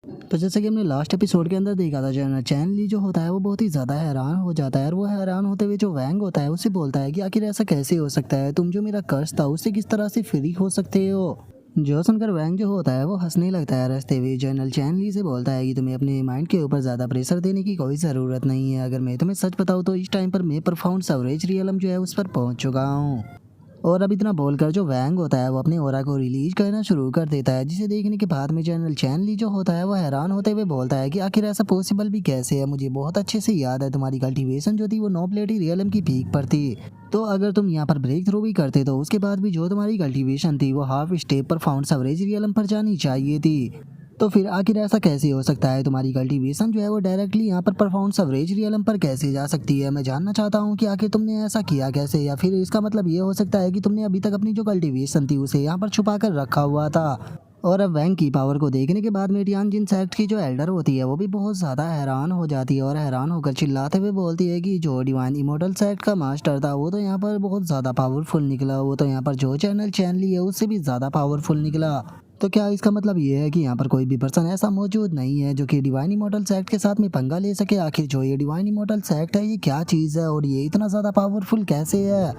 तो जैसे कि हमने लास्ट एपिसोड के अंदर देखा था, जो चैन ली जो होता है वो बहुत ही ज़्यादा हैरान हो जाता है, और वो हैरान होते हुए जो वैंग होता है उससे बोलता है कि आखिर ऐसा कैसे हो सकता है, तुम जो मेरा कर्ज था उससे किस तरह से फ्री हो सकते हो। जो सुनकर वैंग जो होता है वो हंसने लगता है। हंसते हुए जनरल चैन ली से बोलता है कि तुम्हें अपने माइंड के ऊपर ज़्यादा प्रेशर देने की कोई ज़रूरत नहीं है। अगर मैं तुम्हें सच बताऊँ तो इस टाइम पर मैं प्रोफाउंड सवरेज रियलम जो है उस पर पहुंच चुका हूँ। और अब इतना बोलकर जो वैंग होता है वो अपने ओरा को रिलीज करना शुरू कर देता है, जिसे देखने के बाद में जनरल चैन ली जो होता है वो हैरान होते हुए बोलता है कि आखिर ऐसा पॉसिबल भी कैसे है। मुझे बहुत अच्छे से याद है तुम्हारी कल्टीवेशन जो थी वो नोबिलिटी रियलम की पीक पर थी, तो अगर तुम यहाँ पर ब्रेक थ्रू भी करते तो उसके बाद भी जो तुम्हारी कल्टीवेशन थी वो हाफ स्टेप पर फाउंड सवरेज रियलम पर जानी चाहिए थी। तो फिर आखिर ऐसा कैसे हो सकता है, तुम्हारी कल्टीवेशन जो है वो डायरेक्टली यहाँ पर परफॉर्म सवरेज रियलम पर कैसे जा सकती है। मैं जानना चाहता हूँ कि आखिर तुमने ऐसा किया कैसे, या फिर इसका मतलब ये हो सकता है कि तुमने अभी तक अपनी जो कल्टीवेशन थी उसे यहाँ पर छुपा कर रखा हुआ था। और अब वैंग की पावर को देखने के बाद में टियानजिन सेक्ट की जो एल्डर होती है वो भी बहुत ज़्यादा हैरान हो जाती है, और हैरान होकर चिल्लाते हुए बोलती है कि जो डिवाइन इमोर्टल सेक्ट का मास्टर था वो तो यहाँ पर बहुत ज़्यादा पावरफुल निकला, वो तो यहाँ पर जो चैनल चैनली है उससे भी ज़्यादा पावरफुल निकला। तो क्या इसका मतलब ये है कि यहाँ पर कोई भी पर्सन ऐसा मौजूद नहीं है जो कि डिवाइन इमोर्टल सेक्ट के साथ में पंगा ले सके। आखिर जो ये डिवाइन इमोर्टल सेक्ट है ये क्या चीज़ है, और ये इतना ज़्यादा पावरफुल कैसे है।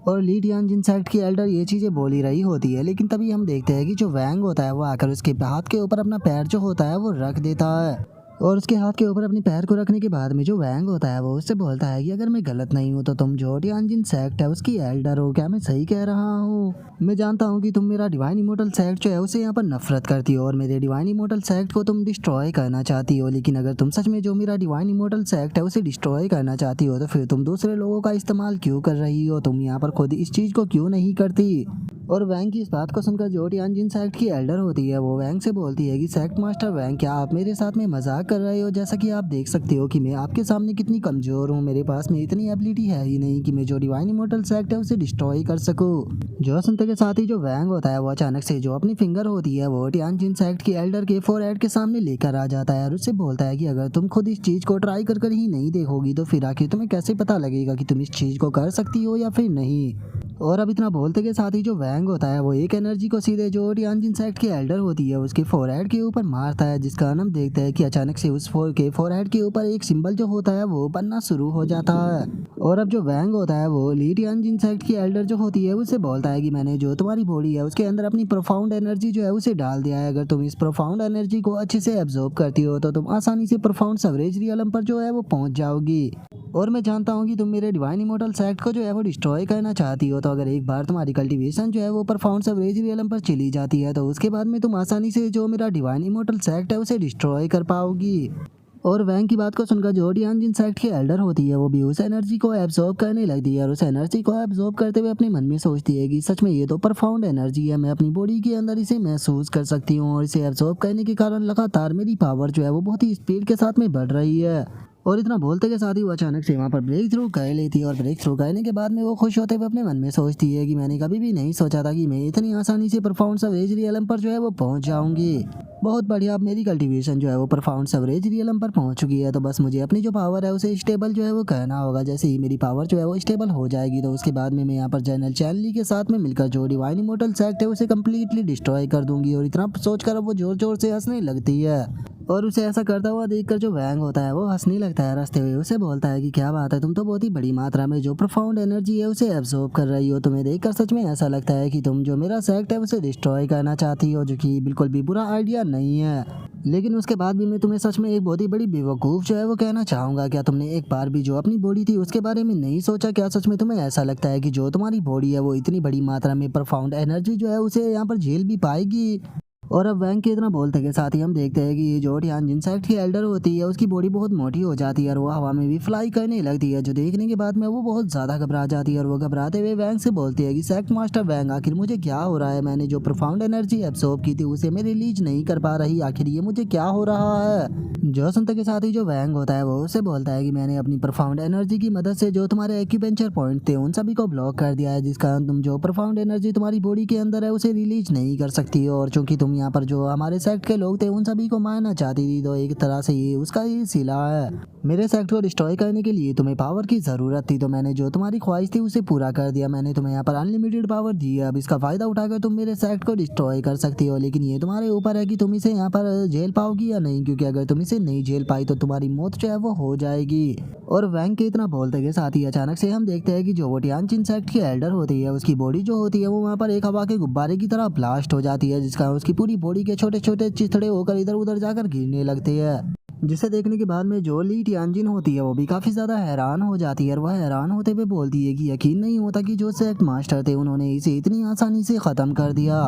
और ली टियानजिन सेक्ट की एल्डर ये चीज़ें बोल ही रही होती है, लेकिन तभी हम देखते हैं कि जो वैंग होता है वो आकर उसके हाथ के ऊपर अपना पैर जो होता है वो रख देता है। और उसके हाथ के ऊपर अपनी पैर को रखने के बाद में जो वैंग होता है वो उससे बोलता है कि अगर मैं गलत नहीं हूँ तो तुम जो टियानजिन सेक्ट है उसकी एल्डर हो। क्या मैं सही कह रहा हूँ? मैं जानता हूँ कि तुम मेरा डिवाइन इमोर्टल सेक्ट जो है उसे यहाँ पर नफरत करती हो और मेरे डिवाइन इमोर्टल सेक्ट को तुम डिस्ट्रॉय करना चाहती हो, लेकिन अगर तुम सच में जो मेरा डिवाइन इमोर्टल सेक्ट है उसे डिस्ट्रॉय करना चाहती हो तो फिर तुम दूसरे लोगों का इस्तेमाल क्यों कर रही हो, तुम यहाँ पर खुद इस चीज़ को क्यों नहीं करती। और वैंग की इस बात को सुनकर जो टियानजिन सेक्ट की एल्डर होती है वो वैंग से बोलती है कि सेक्ट मास्टर वैंग, क्या आप मेरे साथ में मजाक कर रहे हो? जैसा कि आप देख सकते हो कि मैं आपके सामने कितनी कमज़ोर हूँ, मेरे पास में इतनी एबिलिटी है ही नहीं कि मैं जो डिवाइन इमोर्टल सेक्ट है उसे डिस्ट्रॉय कर सकूँ। जो सुनते के साथ ही जो वैंग होता है वो अचानक से जो अपनी फिंगर होती है वो टियानजिन सेक्ट की एल्डर के फोरहेड के सामने लेकर आ जाता है और उससे बोलता है कि अगर तुम खुद इस चीज़ को ट्राई कर ही नहीं देखोगी तो फिर आखिर तुम्हें कैसे पता लगेगा कि तुम इस चीज़ को कर सकती हो या फिर नहीं। और अब इतना बोलते के साथ ही जो वैंग होता है वो एक एनर्जी को सीधे जो टियानजिन सेक्ट की एल्डर होती है उसके फोरहेड के ऊपर मारता है, जिसका हम देखते हैं कि अचानक से उस फोरहेड के ऊपर एक सिंबल जो होता है वो बनना शुरू हो जाता है। और अब जो वैंग होता है वो ली टियानजिन सेक्ट की एल्डर जो होती है उससे बोलता है कि मैंने जो तुम्हारी बॉडी है उसके अंदर अपनी प्रोफाउंड एनर्जी जो है उसे डाल दिया है। अगर तुम इस प्रोफाउंड एनर्जी को अच्छे से एब्जॉर्ब करती हो तो तुम आसानी से प्रोफाउंड सवरेज रियलम पर जो है वो पहुंच जाओगी। और मैं जानता हूँ कि तुम मेरे डिवाइन इमोर्टल सेक्ट को जो है वो डिस्ट्रॉय करना चाहती हो, तो अगर एक बार तुम्हारी कल्टीवेशन जो है वो परफाउंड सवरेज रियलम पर चली जाती है तो उसके बाद में तुम आसानी से जो मेरा डिवाइन इमोर्टल सेक्ट है उसे डिस्ट्रॉय कर पाओगी। और वैंग की बात को सुनकर जो टियानजिन सेक्ट की एल्डर होती है वो भी उस एनर्जी को एब्जॉर्ब करने लगती है, और उस एनर्जी को एब्जॉर्ब करते हुए अपने मन में सोचती है कि सच में ये तो परफाउंड एनर्जी है, मैं अपनी बॉडी के अंदर इसे महसूस कर सकती हूँ, और इसे एब्जॉर्ब करने के कारण लगातार मेरी पावर जो है वो बहुत ही स्पीड के साथ में बढ़ रही है। और इतना बोलते के साथ ही वो अचानक से वहाँ पर ब्रेक थ्रू कर लेती है, और ब्रेक थ्रू करने के बाद में वो खुश होते हुए अपने मन में सोचती है कि मैंने कभी भी नहीं सोचा था कि मैं इतनी आसानी से परफाउंड सवरेज रियलम पर जो है वो पहुँच जाऊँगी। बहुत बढ़िया, अब मेरी कल्टीवेशन जो है वो परफाउंड सवरेज रियलम पर पहुँच चुकी है, तो बस मुझे अपनी जो पावर है उसे स्टेबल जो है वो करना होगा। जैसे ही मेरी पावर जो है वो स्टेबल हो जाएगी तो उसके बाद में मैं यहाँ पर जनरल चैनली के साथ में मिलकर जो डिवाइन इमोर्टल सेक्ट है उसे कम्प्लीटली डिस्ट्रॉय कर दूंगी। और इतना सोचकर अब वो जोर जोर से हंसने लगती है, और उसे ऐसा करता हुआ देखकर जो वैंग होता है वो हंसने लगता है। रास्ते हुए उसे बोलता है कि क्या बात है, तुम तो बहुत ही बड़ी मात्रा में जो प्रोफाउंड एनर्जी है उसे एब्जॉर्ब कर रही हो, तुम्हें देखकर सच में ऐसा लगता है कि तुम जो मेरा सेक्ट है उसे डिस्ट्रॉय करना चाहती हो, जो कि बिल्कुल भी बुरा आइडिया नहीं है। लेकिन उसके बाद भी मैं तुम्हें सच में एक बहुत ही बड़ी बेवकूफ़ जो है वो कहना चाहूँगा। क्या तुमने एक बार भी जो अपनी बॉडी थी उसके बारे में नहीं सोचा? क्या सच में तुम्हें ऐसा लगता है कि जो तुम्हारी बॉडी है वो इतनी बड़ी मात्रा में प्रोफाउंड एनर्जी जो है उसे यहाँ पर झेल भी पाएगी? और अब वैंग के इतना बोलते के साथ ही हम देखते हैं कि ये जो टियानजिन सेक्ट की एल्डर होती है उसकी बॉडी बहुत मोटी हो जाती है और वो हवा में भी फ्लाई करने लगती है, जो देखने के बाद में वो बहुत ज़्यादा घबरा जाती है। और वो घबराते हुए वैंग से बोलती है कि सेक्ट मास्टर वैंग, आखिर मुझे क्या हो रहा है? मैंने जो प्रोफाउंड एनर्जी एब्सॉर्ब की थी उसे मैं रिलीज नहीं कर पा रही, आखिर ये मुझे क्या हो रहा है? जो सुनते के साथ ही जो वैंग होता है वो उससे बोलता है कि मैंने अपनी प्रोफाउंड एनर्जी की मदद से जो तुम्हारे एक्यूपेंचर पॉइंट थे उन सभी को ब्लॉक कर दिया है, जिस कारण तुम जो प्रोफाउंड एनर्जी तुम्हारी बॉडी के अंदर है उसे रिलीज नहीं कर सकती हो। और चूंकि तुम यहाँ पर जो हमारे सेक्ट के लोग थे उन सभी को मारना चाहती थी, तो एक तरह से ये उसका ही सिला है। मेरे सेक्ट को डिस्ट्रॉय करने के लिए तुम्हें पावर की ज़रूरत थी, तो मैंने जो तुम्हारी ख्वाहिश थी उसे पूरा कर दिया। मैंने तुम्हें यहाँ पर अनलिमिटेड पावर दी है, अब इसका फ़ायदा उठाकर तुम मेरे सेक्ट को डिस्ट्रॉय कर सकती हो, लेकिन ये तुम्हारे ऊपर है कि तुम इसे यहाँ पर झेल पाओगी या नहीं, क्योंकि अगर तुम इसे नहीं झेल पाई तो तुम्हारी मौत जो है वो हो जाएगी। और वैंग के इतना बोलते के साथ ही अचानक से हम देखते हैं कि जो वो टियानजिन सेक्ट की एल्डर होती है उसकी बॉडी जो होती है वो वहाँ पर एक हवा के गुब्बारे की तरह ब्लास्ट हो जाती है, जिसका उसकी पूरी बॉडी के छोटे छोटे चिथड़े होकर इधर उधर जाकर गिरने लगते हैं। जिसे देखने के बाद में जो ली टियानजिन होती है वो भी काफ़ी ज़्यादा हैरान हो जाती है, और वह हैरान होते हुए बोलती है कि यकीन नहीं होता कि जो सेक्ट मास्टर थे उन्होंने इसे इतनी आसानी से ख़त्म कर दिया।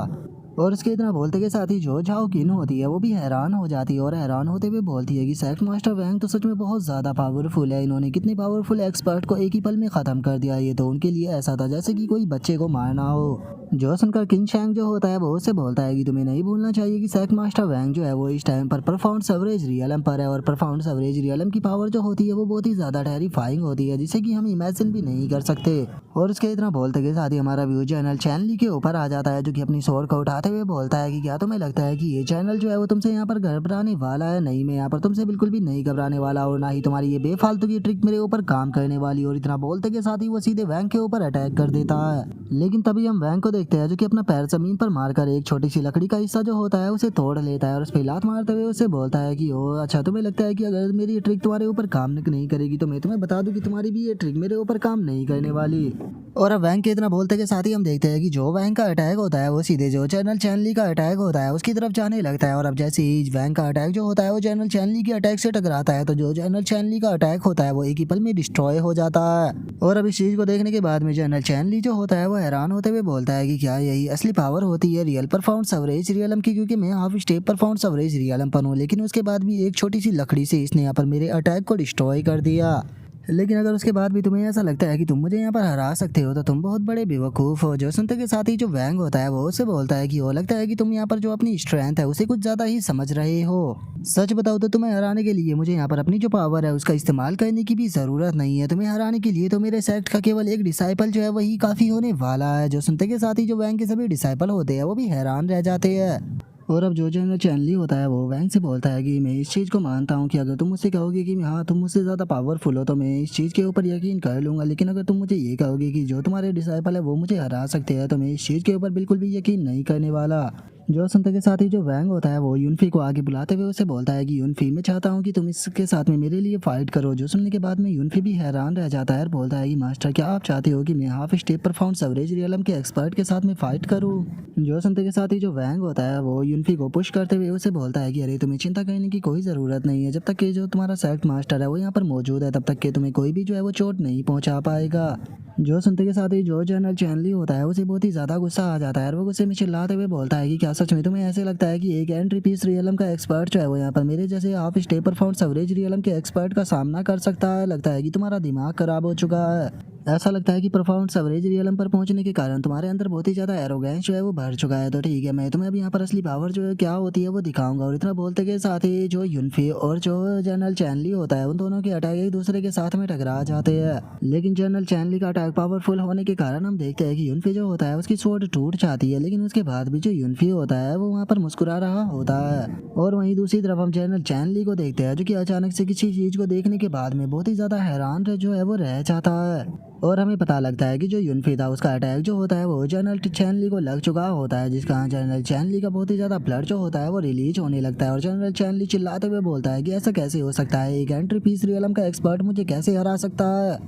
और उसके इतना बोलते के साथ ही जो झाओ किन होती है वो भी हैरान हो जाती है, और हैरान होते हुए बोलती है कि सेक्ट मास्टर वैंग तो सच में बहुत ज़्यादा पावरफुल है, इन्होंने कितने पावरफुल एक्सपर्ट को एक ही पल में ख़त्म कर दिया। ये तो उनके लिए ऐसा था जैसे कि कोई बच्चे को मारना हो। जो सुनकर किंग शैंग जो होता है वो उससे बोलता है कि तुम्हें नहीं भूलना चाहिए कि सेक्ट मास्टर वैंग जो है वो इस टाइम पर परफाउंड सवरेज रियलम पर है, और परफाउंड सवरेज रियलम की पावर जो होती है वो बहुत ही ज़्यादा टेरिफाइंग होती है, जिसे कि हम इमेजिन भी नहीं कर सकते। और उसके इतना बोलते के साथ ही हमारा व्यू चैनल चैनली के ऊपर आ जाता है, जो कि अपनी स्वॉर्ड को उठाते हुए बोलता है कि क्या तुम्हें लगता है कि ये चैनल जो है वो तुमसे यहाँ पर घबराने वाला है? नहीं, मैं यहाँ पर तुमसे बिल्कुल भी नहीं घबराने वाला, और ना ही तुम्हारी ये बेफालतू की ट्रिक मेरे ऊपर काम करने वाली। और इतना बोलते के साथ ही वो सीधे वैंग के ऊपर अटैक कर देता है, लेकिन तभी हम वैंग को देखते हैं जो कि अपना पैर जमीन पर मारकर एक छोटी सी लकड़ी का हिस्सा जो होता है उसे तोड़ लेता है, और उस पर लात मारते हुए उसे बोलता है कि ओ अच्छा, तुम्हें लगता है कि अगर मेरी ये ट्रिक तुम्हारे ऊपर काम नहीं करेगी तो मैं तुम्हें बता दूं कि तुम्हारी भी ये ट्रिक मेरे ऊपर काम नहीं करने वाली। और अब वैंग के इतना बोलते के साथ ही हम देखते हैं कि जो वैंग का अटैक होता है वो सीधे जो जनरल चैनली का अटैक होता है उसकी तरफ जाने लगता है, और अब जैसे ही वैंग का अटैक जो होता है वो जनरल चैनली के अटैक से टकराता है, तो जो जनरल चैनली का अटैक होता है वो एक ही पल में डिस्ट्रॉय हो जाता है। और अब इस चीज को देखने के बाद में जनरल चैनली जो होता है वो हैरान होते हुए बोलता है कि क्या यही असली पावर होती है रियल परफाउंड सवरेज रियलम की, क्योंकि मैं हाफ स्टेप परफाउंड सवरेज रियलम पर हूँ, लेकिन उसके बाद भी एक छोटी सी लकड़ी से इसने यहाँ पर मेरे अटैक को डिस्ट्रॉय कर दिया। लेकिन अगर उसके बाद भी तुम्हें ऐसा लगता है कि तुम मुझे यहाँ पर हरा सकते हो तो तुम बहुत बड़े बेवकूफ़ हो। जो सुनते के साथ ही जो वैंग होता है वो उससे बोलता है कि वो लगता है कि तुम यहाँ पर जो अपनी स्ट्रेंथ है उसे कुछ ज़्यादा ही समझ रहे हो। सच बताओ तो तुम्हें हराने के लिए मुझे यहाँ पर अपनी जो पावर है उसका इस्तेमाल करने की भी ज़रूरत नहीं है। तुम्हें हराने के लिए तो मेरे सेक्ट का केवल एक डिसाइपल जो है वही काफ़ी होने वाला है। जो सुनते के साथ ही जो वैंग के सभी डिसाइपल होते हैं वो भी हैरान रह जाते हैं। और अब जो जनरल चैनली होता है वो वैंग से बोलता है कि मैं इस चीज़ को मानता हूँ कि अगर तुम मुझसे कहोगे कि हाँ तुम मुझसे ज़्यादा पावरफुल हो तो मैं इस चीज़ के ऊपर यकीन कर लूँगा, लेकिन अगर तुम मुझे ये कहोगे कि जो तुम्हारे डिसाइपल है वो मुझे हरा सकते हैं तो मैं इस चीज़ के ऊपर बिल्कुल भी यकीन नहीं करने वाला। जो सुनते के साथ ही जो वैंग होता है वो यूनफी को आगे बुलाते हुए उसे बोलता है कि यूनफी, मैं चाहता हूँ कि तुम इसके साथ में मेरे लिए फाइट करो। जो सुनने के बाद में यूनफी भी हैरान रह जाता है और बोलता है कि मास्टर क्या आप चाहते हो कि मैं हाफ स्टेप परफाउंड सवरेज रियलम के एक्सपर्ट के साथ में फाइट करूँ? जो सुनते के साथ ही जो वैंग होता है वो यूनफी को पुश करते हुए उसे बोलता है कि अरे तुम्हें चिंता करने की कोई ज़रूरत नहीं है, जब तक कि जो तुम्हारा सेक्ट मास्टर है वो यहाँ पर मौजूद है तब तक कि तुम्हें कोई भी जो है वो चोट नहीं पहुँचा पाएगा। जो सुनते के साथ ही जो जनरल चैनली होता है उसे बहुत ही ज़्यादा गुस्सा आ जाता है और वो गुस्से में चिल्लाते हुए बोलता है कि क्या सच में तुम्हें ऐसे लगता है कि एक एंट्री पीस रियलम का एक्सपर्ट जो है वो यहाँ पर मेरे जैसे हाफ स्टेप परफाउंड सवरेज रियलम के एक्सपर्ट का सामना कर सकता है? लगता है कि तुम्हारा दिमाग खराब हो चुका है। ऐसा लगता है कि परफाउंड सवरेज रियलम पर पहुंचने के कारण तुम्हारे अंदर बहुत ही ज़्यादा एरोगेंस जो है वो भर चुका है। तो ठीक है, मैं तुम्हें अब यहाँ पर असली पावर जो है क्या होती है वो दिखाऊंगा। और इतना बोलते के साथ ही जो यूनफी और जो जनरल चैनली होता है उन दोनों के अटैक एक दूसरे के साथ में टकरा जाते हैं, लेकिन जनरल चैनली का अटैक पावरफुल होने के कारण हम देखते हैं कि यूनफी जो होता है उसकी स्वॉर्ड टूट जाती है, लेकिन उसके बाद भी जो यूनफी होता है वो वहाँ पर मुस्कुरा रहा होता है। और वहीं दूसरी तरफ हम जनरल चैनली को देखते हैं जो कि अचानक से किसी चीज़ को देखने के बाद में बहुत ही ज़्यादा हैरान जो है वो रह जाता है। और हमें पता लगता है कि जो यूनफी था उसका अटैक जो होता है वो जनरल चैनली को लग चुका होता है, जिसका जनरल चैनली का बहुत ही ज़्यादा ब्लड जो होता है वो रिलीज होने लगता है। और जनरल चैनली चिल्लाते हुए बोलता है कि ऐसा कैसे हो सकता है, एक एंट्री पीस रियलम का एक्सपर्ट मुझे कैसे हरा सकता है?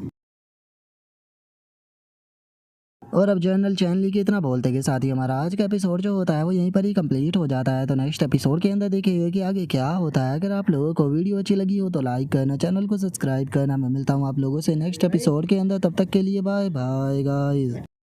और अब जनरल चैनली के इतना बोलते के साथ ही हमारा आज का एपिसोड जो होता है वो यहीं पर ही कंप्लीट हो जाता है। तो नेक्स्ट एपिसोड के अंदर देखिए कि आगे क्या होता है। अगर आप लोगों को वीडियो अच्छी लगी हो तो लाइक करना, चैनल को सब्सक्राइब करना। मैं मिलता हूँ आप लोगों से नेक्स्ट एपिसोड के अंदर, तब तक के लिए बाय बाय गाइस।